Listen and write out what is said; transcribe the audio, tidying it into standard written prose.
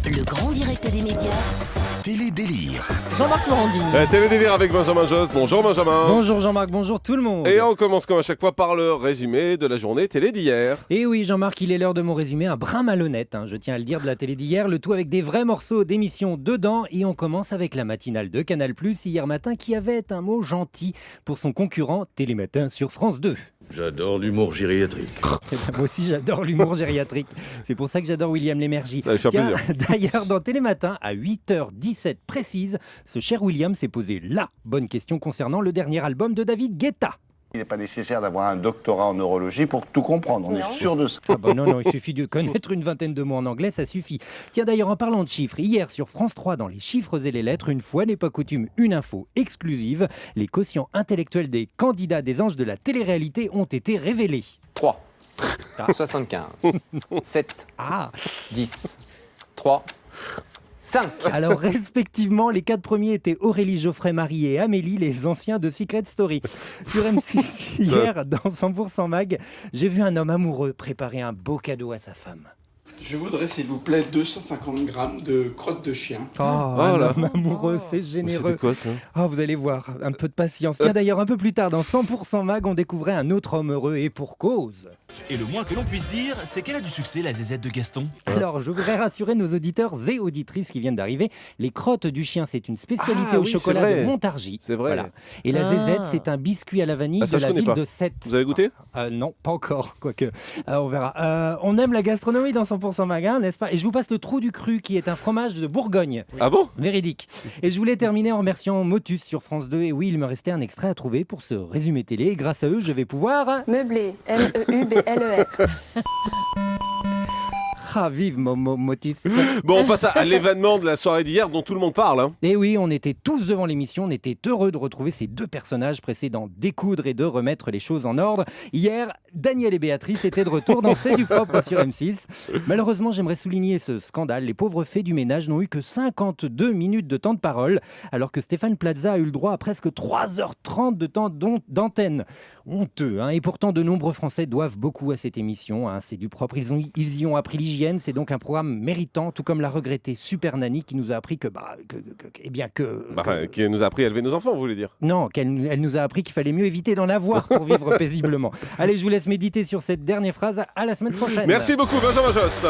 Le grand direct des médias. Télédélire. Jean-Marc Morandini. Télédélire avec Benjamin Josse. Bonjour Benjamin. Bonjour Jean-Marc, bonjour tout le monde. Et on commence comme à chaque fois par le résumé de la journée télé d'hier. Et oui Jean-Marc, il est l'heure de mon résumé, un brin malhonnête, je tiens à le dire, de la télé d'hier, le tout avec des vrais morceaux d'émissions dedans. Et on commence avec la matinale de Canal+, hier matin, qui avait un mot gentil pour son concurrent Télématin sur France 2. J'adore l'humour gériatrique. Eh ben, moi aussi j'adore l'humour gériatrique. C'est pour ça que j'adore William Lémergie. Ça va faire plaisir. D'ailleurs, dans Télématin, à 8h17 précise, ce cher William s'est posé la bonne question concernant le dernier album de David Guetta. Il n'est pas nécessaire d'avoir un doctorat en neurologie pour tout comprendre, on est sûr de ça. Ah bah non, il suffit de connaître une vingtaine de mots en anglais, ça suffit. Tiens d'ailleurs, en parlant de chiffres, hier sur France 3, dans les chiffres et les lettres, une fois n'est pas coutume, une info exclusive, les quotients intellectuels des candidats des anges de la télé-réalité ont été révélés. 3, 75, 7, Ah 10, 3, 5. Alors respectivement, les 4 premiers étaient Aurélie, Geoffrey, Marie et Amélie, les anciens de Secret Story. Sur M6 hier, dans 100% Mag, j'ai vu un homme amoureux préparer un beau cadeau à sa femme. Je voudrais, s'il vous plaît, 250 grammes de crotte de chien. Un là. homme amoureux, c'est généreux. C'était quoi ça? Oh, vous allez voir, un peu de patience. Tiens, d'ailleurs, un peu plus tard, dans 100% Mag, on découvrait un autre homme heureux, et pour cause. Et le moins que l'on puisse dire, c'est qu'elle a du succès, la zézette de Gaston. Alors, je voudrais rassurer nos auditeurs et auditrices qui viennent d'arriver. Les crottes du chien, c'est une spécialité Ah au oui, chocolat c'est vrai. de Montargis. C'est vrai. Voilà. Et la zézette, c'est un biscuit à la vanille ça, de je la connais ville pas. de Sète. Vous avez goûté? Non, pas encore, quoique. On verra. On aime la gastronomie dans 100% Mag, n'est-ce pas? Et je vous passe le trou du cru, qui est un fromage de Bourgogne. Ah bon? Véridique. Et je voulais terminer en remerciant Motus sur France 2. Et oui, il me restait un extrait à trouver pour ce résumé télé. Et grâce à eux, je vais pouvoir... Meublé, M-E-U-B-L-E-R. Ah, vive Motus. Bon, on passe à l'événement de la soirée d'hier dont tout le monde parle. Hein. Et oui, on était tous devant l'émission, on était heureux de retrouver ces deux personnages pressés d'en découdre et de remettre les choses en ordre. Hier, Daniel et Béatrice étaient de retour dans C'est du propre sur M6. Malheureusement, j'aimerais souligner ce scandale. Les pauvres fées du ménage n'ont eu que 52 minutes de temps de parole, alors que Stéphane Plaza a eu le droit à presque 3h30 de temps d'antenne. Honteux, Et pourtant, de nombreux Français doivent beaucoup à cette émission. C'est du propre, ils y ont appris l'hygiène. C'est donc un programme méritant, tout comme la regrettée Super Nanny qui nous a appris Qui nous a appris à élever nos enfants, vous voulez dire? Non, elle nous a appris qu'il fallait mieux éviter d'en avoir pour vivre paisiblement. Allez, je vous laisse méditer sur cette dernière phrase. À la semaine prochaine. Merci beaucoup, Benjamin Josse.